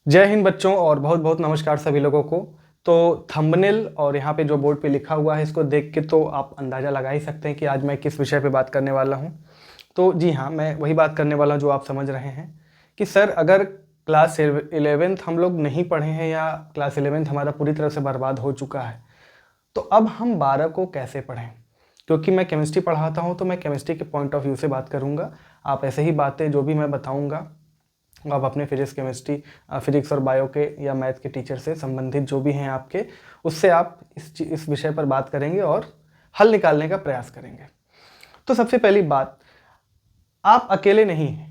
जय हिंद बच्चों और बहुत बहुत नमस्कार सभी लोगों को। तो थंबनेल और यहाँ पे जो बोर्ड पे लिखा हुआ है इसको देख के तो आप अंदाज़ा लगा ही सकते हैं कि आज मैं किस विषय पे बात करने वाला हूँ। तो जी हाँ, मैं वही बात करने वाला हूँ जो आप समझ रहे हैं कि सर अगर क्लास 11th हम लोग नहीं पढ़े हैं या क्लास 11th हमारा पूरी तरह से बर्बाद हो चुका है तो अब हम 12 को कैसे पढ़ें। क्योंकि मैं केमिस्ट्री पढ़ाता हूँ तो मैं केमिस्ट्री के पॉइंट ऑफ व्यू से बात करूँगा। आप ऐसे ही बातें जो भी मैं बताऊँगा आप अपने फिजिक्स और बायो के या मैथ के टीचर से संबंधित जो भी हैं आपके, उससे आप इस विषय पर बात करेंगे और हल निकालने का प्रयास करेंगे। तो सबसे पहली बात, आप अकेले नहीं हैं,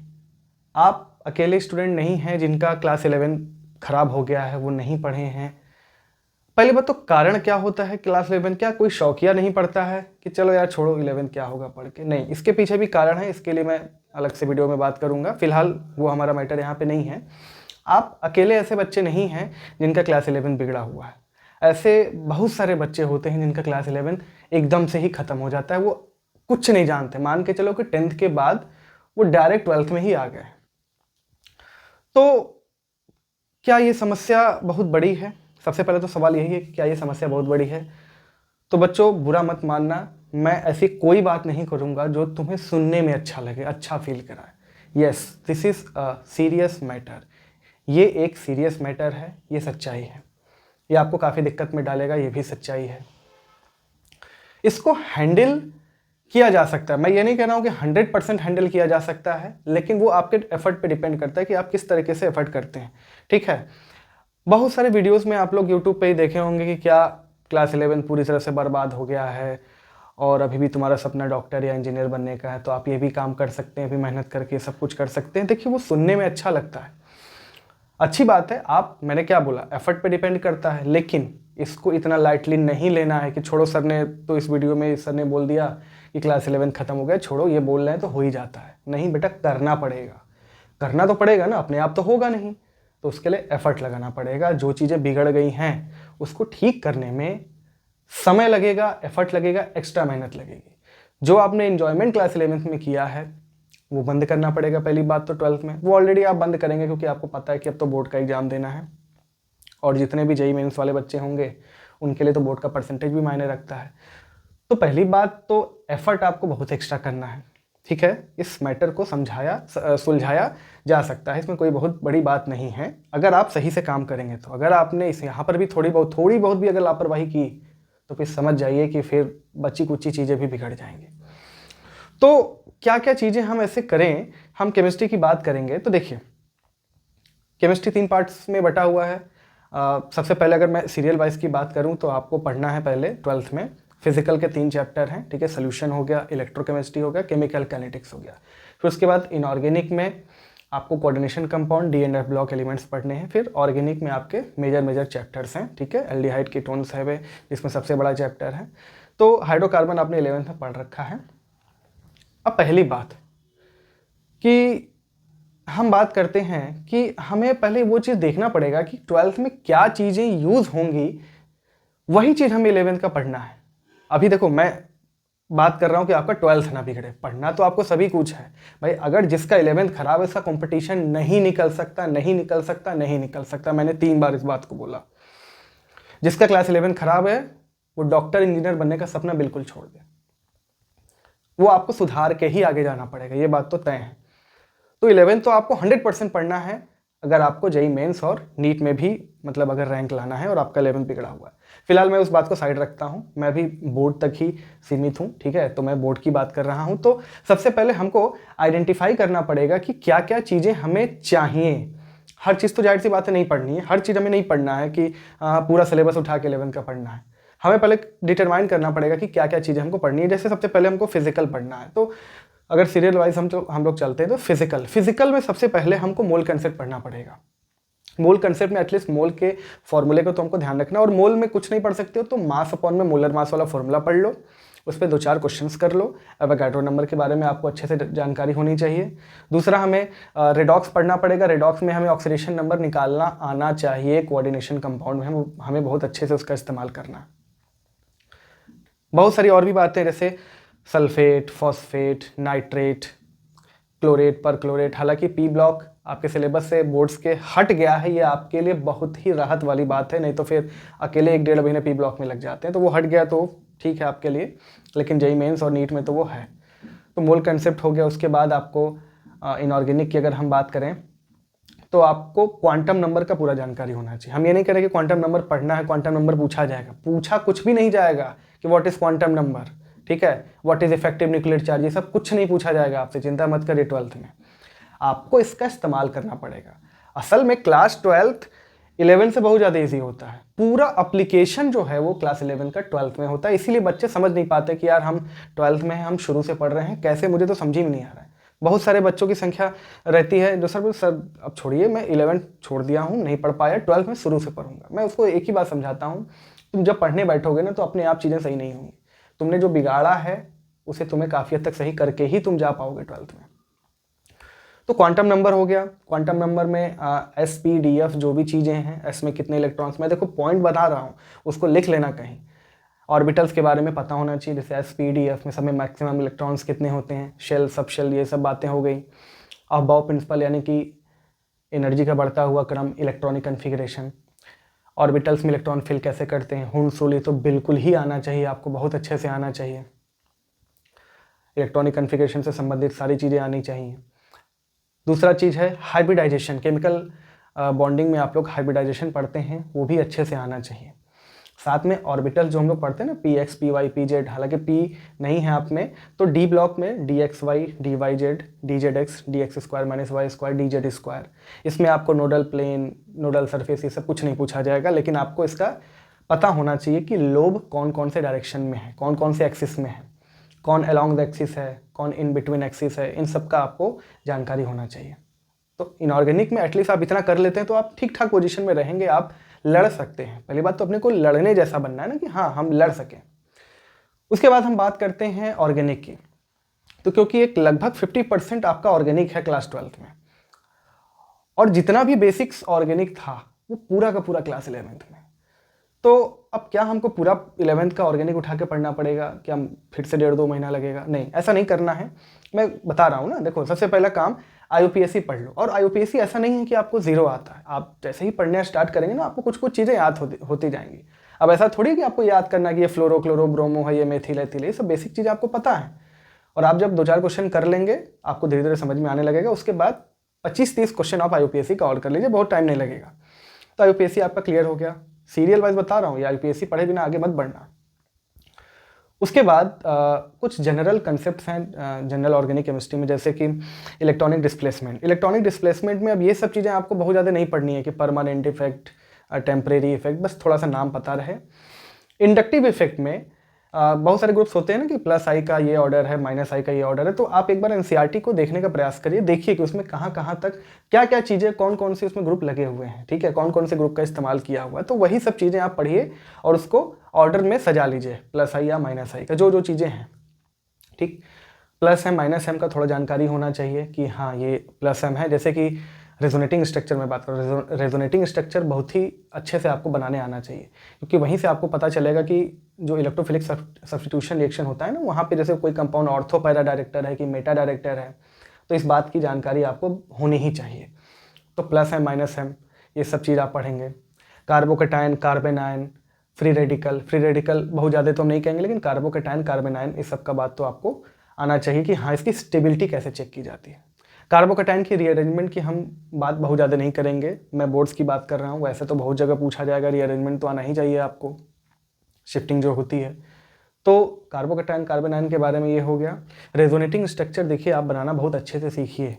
आप अकेले स्टूडेंट नहीं हैं जिनका क्लास 11 खराब हो गया है, वो नहीं पढ़े हैं। पहली बात तो कारण क्या होता है क्लास 11, क्या कोई शौकिया नहीं पढ़ता है कि चलो यार छोड़ो 11 क्या होगा पढ़ के? नहीं, इसके पीछे भी कारण है, इसके लिए मैं अलग से वीडियो में बात करूंगा। फिलहाल वो हमारा मैटर यहाँ पे नहीं है। आप अकेले ऐसे बच्चे नहीं हैं जिनका क्लास 11 बिगड़ा हुआ है। ऐसे बहुत सारे बच्चे होते हैं जिनका क्लास 11 एकदम से ही ख़त्म हो जाता है, वो कुछ नहीं जानते। मान के चलो कि 10th के बाद वो डायरेक्ट 12th में ही आ गए। तो क्या ये समस्या बहुत बड़ी है? सबसे पहले तो सवाल यही है कि क्या ये समस्या बहुत बड़ी है? तो बच्चों बुरा मत मानना, मैं ऐसी कोई बात नहीं करूंगा जो तुम्हें सुनने में अच्छा लगे, अच्छा फील कराए। Yes, this is a serious matter. ये एक सीरियस मैटर है, ये सच्चाई है। ये आपको काफ़ी दिक्कत में डालेगा, ये भी सच्चाई है। इसको हैंडल किया जा सकता है, मैं ये नहीं कह रहा हूँ कि 100% हैंडल किया जा सकता है, लेकिन वो आपके एफर्ट पे डिपेंड करता है कि आप किस तरीके से एफर्ट करते हैं। ठीक है, बहुत सारे वीडियोस में आप लोग यूट्यूब पे ही देखे होंगे कि क्या क्लास 11 पूरी तरह से बर्बाद हो गया है और अभी भी तुम्हारा सपना डॉक्टर या इंजीनियर बनने का है, तो आप ये भी काम कर सकते हैं, अभी मेहनत करके सब कुछ कर सकते हैं। देखिए वो सुनने में अच्छा लगता है, अच्छी बात है। आप, मैंने क्या बोला, एफर्ट पे डिपेंड करता है, लेकिन इसको इतना लाइटली नहीं लेना है कि छोड़ो, सर ने तो इस वीडियो में सर ने बोल दिया कि क्लास 11 खत्म हो गया, छोड़ो, ये बोल रहे हैं तो हो ही जाता है। नहीं बेटा, करना पड़ेगा, करना तो पड़ेगा ना, अपने आप तो होगा नहीं, तो उसके लिए एफर्ट लगाना पड़ेगा। जो चीज़ें बिगड़ गई हैं उसको ठीक करने में समय लगेगा, एफर्ट लगेगा, एक्स्ट्रा मेहनत लगेगी। जो आपने इन्जॉयमेंट क्लास 11th में किया है वो बंद करना पड़ेगा। पहली बात तो 12th में वो ऑलरेडी आप बंद करेंगे क्योंकि आपको पता है कि अब तो बोर्ड का एग्जाम देना है, और जितने भी जेईई मेंस वाले बच्चे होंगे उनके लिए तो बोर्ड का परसेंटेज भी मायने रखता है। तो पहली बात तो एफर्ट आपको बहुत एक्स्ट्रा करना है। ठीक है, इस मैटर को सुलझाया जा सकता है, इसमें कोई बहुत बड़ी बात नहीं है अगर आप सही से काम करेंगे तो। अगर आपने इस यहाँ पर भी थोड़ी बहुत भी अगर लापरवाही की तो फिर समझ जाइए कि फिर बची कुची चीज़ें भी बिगड़ जाएंगी। तो क्या क्या चीज़ें हम ऐसे करें, हम केमिस्ट्री की बात करेंगे तो देखिए, केमिस्ट्री 3 पार्ट्स में बटा हुआ है। सबसे पहले अगर मैं सीरियल वाइज की बात करूं तो आपको पढ़ना है पहले 12th में फिजिकल के 3 चैप्टर हैं। ठीक है, सोल्यूशन हो गया, इलेक्ट्रोकेमिस्ट्री हो गया, केमिकल काइनेटिक्स हो गया। फिर उसके बाद इनऑर्गेनिक में आपको coordination compound, D and F block elements पढ़ने हैं। फिर ऑर्गेनिक में आपके मेजर चैप्टर्स हैं। ठीक है, एल्डिहाइड कीटोन्स है वे, जिसमें सबसे बड़ा चैप्टर है। तो हाइड्रोकार्बन आपने 11th में पढ़ रखा है। अब पहली बात कि हम बात करते हैं कि हमें पहले वो चीज़ देखना पड़ेगा कि 12th में क्या चीज़ें यूज़ होंगी, वही चीज़ हमें 11th का पढ़ना है। अभी देखो, मैं बात कर रहा हूँ कि आपका 12th ना बिगड़े, पढ़ना तो आपको सभी कुछ है भाई। अगर जिसका 11th खराब है उसका कंपटीशन नहीं निकल सकता, नहीं निकल सकता, नहीं निकल सकता। मैंने 3 बार इस बात को बोला। जिसका क्लास 11 खराब है वो डॉक्टर इंजीनियर बनने का सपना बिल्कुल छोड़ दे, वो आपको सुधार के ही आगे जाना पड़ेगा, ये बात तो तय है। तो 11 तो आपको 100% पढ़ना है अगर आपको जेईई मेंस और नीट में भी मतलब अगर रैंक लाना है और आपका 11 बिगड़ा हुआ है। फिलहाल मैं उस बात को साइड रखता हूं, मैं भी बोर्ड तक ही सीमित हूं। ठीक है, तो मैं बोर्ड की बात कर रहा हूं। तो सबसे पहले हमको आइडेंटिफाई करना पड़ेगा कि क्या क्या चीज़ें हमें चाहिए। हर चीज़ तो जाहिर सी बात है नहीं पढ़नी है, हर चीज़ हमें नहीं पढ़ना है कि पूरा सिलेबस उठा के 11 का पढ़ना है। हमें पहले डिटरमाइन करना पड़ेगा कि क्या क्या चीज़ें हमको पढ़नी है। जैसे सबसे पहले हमको फिजिकल पढ़ना है, तो अगर सीरियल वाइज हम लोग चलते हैं तो फिजिकल में सबसे पहले हमको मोल कंसेप्ट पढ़ना पड़ेगा। मोल कंसेप्ट में एटलीस्ट मोल के फॉर्मूले को तो हमको ध्यान रखना, और मोल में कुछ नहीं पढ़ सकते हो तो मास अपॉन में मोलर मास वाला फॉर्मूला पढ़ लो, उस पर 2-4 क्वेश्चंस कर लो। एवोगाड्रो नंबर के बारे में आपको अच्छे से जानकारी होनी चाहिए। दूसरा, हमें रेडॉक्स पढ़ना पड़ेगा। रेडॉक्स में हमें ऑक्सीडेशन नंबर निकालना आना चाहिए। कोऑर्डिनेशन कंपाउंड में हमें बहुत अच्छे से उसका इस्तेमाल करना। बहुत सारी और भी बातें जैसे sulphate, phosphate, nitrate, chlorate, perchlorate. हालांकि पी ब्लॉक आपके सिलेबस से बोर्ड्स के हट गया है, ये आपके लिए बहुत ही राहत वाली बात है। नहीं तो फिर अकेले 1-1.5 महीने पी ब्लॉक में लग जाते हैं। तो वो हट गया तो ठीक है आपके लिए, लेकिन जेईई मेंस और नीट में तो वो है। तो मोल कंसेप्ट हो गया। उसके बाद आपको इनऑर्गेनिक की अगर हम बात करें तो आपको क्वांटम नंबर का पूरा जानकारी होना चाहिए। हम ये नहीं कह रहे कि क्वांटम नंबर पढ़ना है, क्वांटम नंबर पूछा जाएगा, पूछा कुछ भी नहीं जाएगा कि व्हाट इज क्वांटम नंबर, ठीक है, what is effective nuclear charge, ये सब कुछ नहीं पूछा जाएगा आपसे, चिंता मत करिए। 12th में आपको इसका इस्तेमाल करना पड़ेगा। असल में क्लास 12th 11 से बहुत ज़्यादा ईजी होता है। पूरा अप्लीकेशन जो है वो क्लास 11 का 12th में होता है। इसीलिए बच्चे समझ नहीं पाते कि यार हम 12th में हैं, हम शुरू से पढ़ रहे हैं, कैसे, मुझे तो समझ ही नहीं आ रहा है। बहुत सारे बच्चों की संख्या रहती है जो सर अब छोड़िए, मैं 11 छोड़ दिया हूँ, नहीं पढ़ पाया, 12th में शुरू से पढ़ूंगा। मैं उसको एक ही बात समझाता हूँ, तुम जब पढ़ने बैठोगे ना तो अपने आप चीज़ें सही नहीं होंगी। तुमने जो बिगाड़ा है उसे तुम्हें काफ़ी हद तक सही करके ही तुम जा पाओगे 12th में। तो क्वांटम नंबर हो गया। क्वांटम नंबर में एस पी डी एफ जो भी चीज़ें हैं, एस में कितने इलेक्ट्रॉन्स, मैं देखो पॉइंट बता रहा हूँ, उसको लिख लेना कहीं। ऑर्बिटल्स के बारे में पता होना चाहिए, जैसे एस पी डी एफ में सब में मैक्सिमम इलेक्ट्रॉन्स कितने होते हैं, शेल सब शेल, ये सब बातें हो गई। अफबाउ प्रिंसिपल यानी कि एनर्जी का बढ़ता हुआ क्रम, इलेक्ट्रॉनिक कन्फिग्रेशन, ऑर्बिटल्स में इलेक्ट्रॉन फिल कैसे करते हैं, हुंड-सोल, ये तो बिल्कुल ही आना चाहिए आपको, बहुत अच्छे से आना चाहिए। इलेक्ट्रॉनिक कन्फिग्रेशन से संबंधित सारी चीज़ें आनी चाहिए। दूसरा चीज़ है हाइब्रिडाइजेशन, केमिकल बॉन्डिंग में आप लोग हाइब्रिडाइजेशन पढ़ते हैं, वो भी अच्छे से आना चाहिए। साथ में ऑर्बिटल जो हम लोग पढ़ते हैं ना, P X, P Y, P Z, हालांकि पी नहीं है आप में, तो डी ब्लॉक में D X Y, D Y Z, D Z X, D X square minus Y square, D Z square, इसमें आपको नोडल प्लेन, नोडल सरफेस, ये सब कुछ नहीं पूछा जाएगा। लेकिन आपको इसका पता होना चाहिए कि लोब कौन कौन से डायरेक्शन में है, कौन कौन से एक्सिस में है, कौन अलॉन्ग द एक्सिस है, कौन इन बिटवीन एक्सिस है, इन सब का आपको जानकारी होना चाहिए। तो इनऑर्गेनिक में एटलीस्ट आप इतना कर लेते हैं तो आप ठीक ठाक पोजीशन में रहेंगे, आप लड़ सकते हैं। पहली बात तो अपने को लड़ने जैसा बनना है ना, कि हाँ हम लड़ सकें। उसके बाद हम बात करते हैं ऑर्गेनिक की। तो क्योंकि एक लगभग 50% आपका ऑर्गेनिक है क्लास 12th में, और जितना भी बेसिक्स ऑर्गेनिक था वो पूरा का पूरा क्लास 11th में। तो अब क्या हमको पूरा 11th का ऑर्गेनिक उठा के पढ़ना पड़ेगा, क्या फिर से 1.5-2 महीना लगेगा? नहीं, ऐसा नहीं करना है। मैं बता रहा हूँ ना, देखो सबसे पहला काम IUPAC पढ़ लो। और IUPAC ऐसा नहीं है कि आपको जीरो आता है, आप जैसे ही पढ़ना स्टार्ट करेंगे ना आपको कुछ कुछ चीज़ें याद होती जाएंगी। अब ऐसा थोड़ी कि आपको याद करना कि ये फ्लोरो क्लोरो ब्रोमो है, ये मेथिल एथिल, ये सब बेसिक चीज़ें आपको पता है। और आप जब 2-4 क्वेश्चन कर लेंगे आपको धीरे धीरे समझ में आने लगेगा। उसके बाद 25-30 क्वेश्चन आप IUPAC का और कर लीजिए, बहुत टाइम नहीं लगेगा। तो IUPAC आपका क्लियर हो गया। सीरियल वाइज बता रहा हूँ, ये IUPAC पढ़े बिना आगे मत बढ़ना। उसके बाद कुछ जनरल कंसेप्ट्स हैं जनरल ऑर्गेनिक केमिस्ट्री में, जैसे कि इलेक्ट्रॉनिक डिस्प्लेसमेंट। इलेक्ट्रॉनिक डिस्प्लेसमेंट में अब ये सब चीज़ें आपको बहुत ज़्यादा नहीं पढ़नी है कि परमानेंट इफेक्ट, टेम्परेरी इफेक्ट, बस थोड़ा सा नाम पता रहे। इंडक्टिव इफेक्ट में बहुत सारे ग्रुप्स होते हैं ना कि प्लस आई का ये ऑर्डर है, माइनस आई का ये ऑर्डर है। तो आप एक बार एनसीईआरटी को देखने का प्रयास करिए, देखिए कि उसमें कहाँ कहाँ तक क्या क्या चीज़ें, कौन कौन से उसमें ग्रुप लगे हुए हैं, ठीक है, कौन कौन से ग्रुप का इस्तेमाल किया हुआ है। तो वही सब चीज़ें आप पढ़िए और उसको ऑर्डर में सजा लीजिए, प्लस आई या माइनस आई का जो जो चीज़ें हैं, ठीक। प्लस एम माइनस एम का थोड़ा जानकारी होना चाहिए कि हाँ ये प्लस एम है। जैसे कि रेजोनेटिंग स्ट्रक्चर में बात करूँ, रेजोनेटिंग स्ट्रक्चर बहुत ही अच्छे से आपको बनाने आना चाहिए, क्योंकि वहीं से आपको पता चलेगा कि जो इलेक्ट्रोफिलिक सब्स्टिट्यूशन रिएक्शन होता है ना, वहाँ पे जैसे कोई कंपाउंड ऑर्थो पैरा डायरेक्टर है कि मेटा डायरेक्टर है, तो इस बात की जानकारी आपको होनी ही चाहिए। तो प्लस एम माइनस एम ये सब चीज़ आप पढ़ेंगे। Carbocation, carbon ion, free radical बहुत ज़्यादा तो हम नहीं कहेंगे, लेकिन कार्बोकेटायन, कार्बन आयन, इस सब का बात तो आपको आना चाहिए कि हाँ इसकी स्टेबिलिटी कैसे चेक की जाती है। कार्बोकेटायन की रीअरेंजमेंट की हम बात बहुत ज़्यादा नहीं करेंगे, मैं बोर्ड्स की बात कर रहा हूँ। वैसे तो बहुत जगह पूछा जाएगा, रीअरेंजमेंट तो आना ही चाहिए आपको, शिफ्टिंग जो होती है। तो कार्बोकेटायन, कार्बन आयन के बारे में ये हो गया। रेजोनेटिंग स्ट्रक्चर देखिए आप बनाना बहुत अच्छे से सीखिए,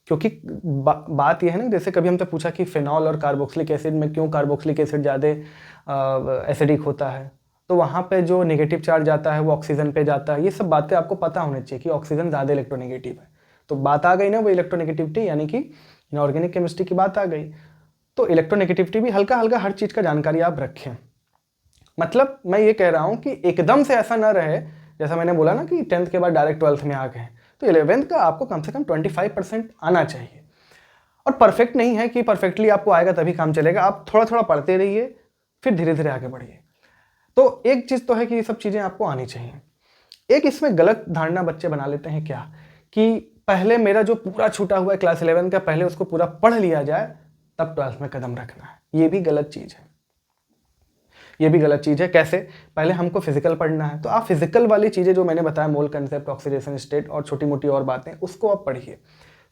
क्योंकि बात यह है ना, जैसे कभी हमसे पूछा कि फिनॉल और कार्बोक्सिलिक एसिड में क्यों कार्बोक्सिलिक एसिड ज़्यादा एसिडिक होता है, तो वहाँ पे जो नेगेटिव चार्ज जाता है वो ऑक्सीजन पे जाता है। ये सब बातें आपको पता होनी चाहिए कि ऑक्सीजन ज़्यादा इलेक्ट्रोनेगेटिव है। तो बात आ गई ना वो इलेक्ट्रोनेगेटिविटी, यानी कि इनऑर्गेनिक केमिस्ट्री की बात आ गई। तो इलेक्ट्रोनेगेटिविटी भी हल्का हल्का हर चीज़ का जानकारी आप रखें। मतलब मैं ये कह रहा हूँ कि एकदम से ऐसा ना रहे, जैसा मैंने बोला ना कि 10th के बाद डायरेक्ट 12th में आ गए, तो 11th का आपको कम से कम 25% आना चाहिए। और परफेक्ट नहीं है कि परफेक्टली आपको आएगा तभी काम चलेगा, आप थोड़ा थोड़ा पढ़ते रहिए, फिर धीरे धीरे आगे बढ़िए। तो एक चीज़ तो है कि ये सब चीज़ें आपको आनी चाहिए। एक इसमें गलत धारणा बच्चे बना लेते हैं क्या, कि पहले मेरा जो पूरा छूटा हुआ है क्लास 11 का, पहले उसको पूरा पढ़ लिया जाए, तब 12th में कदम रखना है। ये भी गलत चीज़ है, ये भी गलत चीज़ है। कैसे? पहले हमको फिजिकल पढ़ना है, तो आप फिजिकल वाली चीज़ें जो मैंने बताया, मोल कंसेप्ट, ऑक्सीडेशन स्टेट और छोटी मोटी और बातें, उसको आप पढ़िए।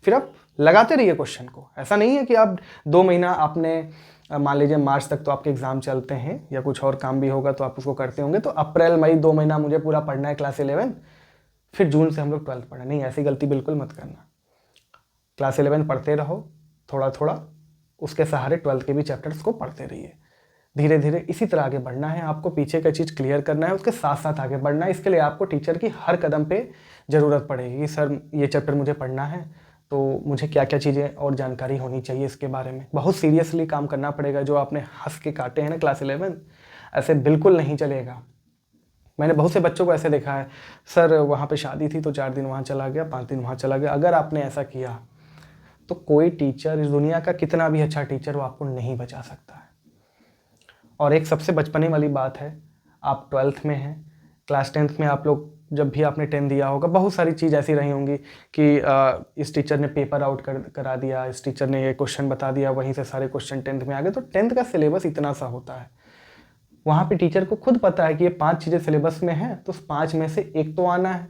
फिर आप लगाते रहिए क्वेश्चन को। ऐसा नहीं है कि आप 2 महीना आपने, मान लीजिए मार्च तक तो आपके एग्जाम चलते हैं या कुछ और काम भी होगा तो आप उसको करते होंगे, तो अप्रैल मई 2 महीना मुझे पूरा पढ़ना है क्लास 11, फिर जून से हम लोग 12th पढ़ें। नहीं, ऐसी गलती बिल्कुल मत करना। क्लास 11 पढ़ते रहो थोड़ा थोड़ा, उसके सहारे 12th के भी चैप्टर्स को पढ़ते रहिए। धीरे धीरे इसी तरह आगे बढ़ना है आपको, पीछे का चीज़ क्लियर करना है, उसके साथ साथ आगे बढ़ना है। इसके लिए आपको टीचर की हर कदम पे ज़रूरत पड़ेगी कि सर ये चैप्टर मुझे पढ़ना है, तो मुझे क्या क्या चीज़ें और जानकारी होनी चाहिए इसके बारे में। बहुत सीरियसली काम करना पड़ेगा। जो आपने हंस के काटे हैं ना क्लास 11, ऐसे बिल्कुल नहीं चलेगा। मैंने बहुत से बच्चों को ऐसे देखा है, सर वहाँ पे शादी थी तो 4 दिन वहाँ चला गया, 5 दिन वहाँ चला गया। अगर आपने ऐसा किया तो कोई टीचर, इस दुनिया का कितना भी अच्छा टीचर, वो आपको नहीं बचा सकता है। और एक सबसे बचपने वाली बात है, आप 12th में हैं, क्लास 10th में आप लोग जब भी आपने 10 दिया होगा, बहुत सारी चीज़ ऐसी रही होंगी कि इस टीचर ने पेपर आउट करा दिया, इस टीचर ने ये क्वेश्चन बता दिया, वहीं से सारे क्वेश्चन 10th में आ गए। तो 10th का सिलेबस इतना सा होता है, वहाँ पे टीचर को खुद पता है कि ये 5 चीज़ें सिलेबस में हैं, तो उस 5 में से एक तो आना है।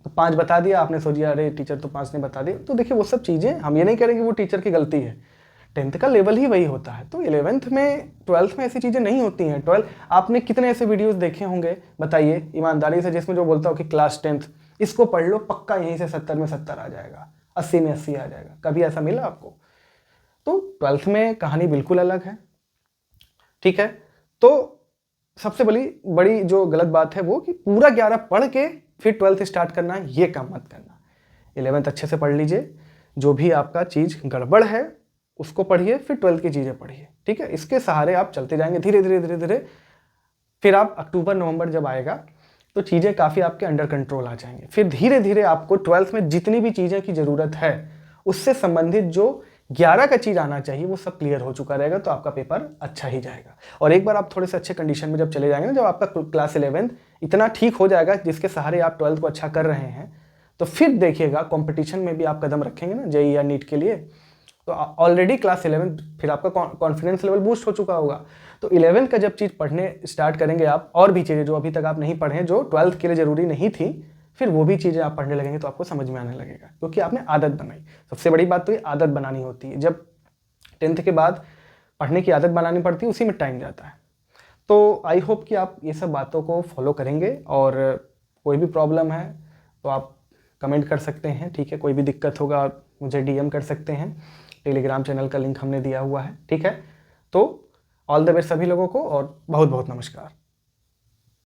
तो 5 बता दिया, आपने सोचा अरे टीचर तो 5 ने बता दिया। तो देखिए वो सब चीज़ें, हम ये नहीं कह रहे कि वो टीचर की गलती है, 10th का लेवल ही वही होता है। तो 11th में, 12th में ऐसी चीज़ें नहीं होती हैं। 12 आपने कितने ऐसे वीडियोस देखे होंगे, बताइए ईमानदारी से, जिसमें जो बोलता हो कि क्लास 10th इसको पढ़ लो, पक्का यहीं से 70 में 70 आ जाएगा, 80 में 80 आ जाएगा। कभी ऐसा मिला आपको? तो 12th में कहानी बिल्कुल अलग है, ठीक है। तो सबसे बड़ी जो गलत बात है वो कि पूरा 11 पढ़ के फिर 12th स्टार्ट करना है, ये काम मत करना। 11th अच्छे से पढ़ लीजिए, जो भी आपका चीज़ गड़बड़ है उसको पढ़िए, फिर 12th की चीज़ें पढ़िए, ठीक है। इसके सहारे आप चलते जाएंगे धीरे धीरे धीरे धीरे। फिर आप अक्टूबर नवंबर जब आएगा तो चीज़ें काफ़ी आपके अंडर कंट्रोल आ जाएंगे। फिर धीरे धीरे आपको 12th में जितनी भी चीज़ें की ज़रूरत है, उससे संबंधित जो 11 का चीज़ आना चाहिए, वो सब क्लियर हो चुका रहेगा, तो आपका पेपर अच्छा ही जाएगा। और एक बार आप थोड़े से अच्छे कंडीशन में जब चले जाएंगे ना, जब आपका क्लास 11 इतना ठीक हो जाएगा जिसके सहारे आप 12th को अच्छा कर रहे हैं, तो फिर देखिएगा कंपटीशन में भी आप कदम रखेंगे ना, जेईई या नीट के लिए, तो ऑलरेडी क्लास 11 फिर आपका कॉन्फिडेंस लेवल बूस्ट हो चुका होगा। तो 11 का जब चीज़ पढ़ने स्टार्ट करेंगे आप, और भी चीज़ें जो अभी तक आप नहीं पढ़े, जो 12th के लिए ज़रूरी नहीं थी, फिर वो भी चीज़ें आप पढ़ने लगेंगे तो आपको समझ में आने लगेगा, क्योंकि आपने आदत बनाई। सबसे बड़ी बात तो ये आदत बनानी होती है। जब 10th के बाद पढ़ने की आदत बनानी पड़ती है, उसी में टाइम जाता है। तो आई होप कि आप ये सब बातों को फॉलो करेंगे, और कोई भी प्रॉब्लम है तो आप कमेंट कर सकते हैं, ठीक है। कोई भी दिक्कत होगा मुझे DM कर सकते हैं, टेलीग्राम चैनल का लिंक हमने दिया हुआ है, ठीक है। तो ऑल द बेस्ट सभी लोगों को, और बहुत बहुत नमस्कार।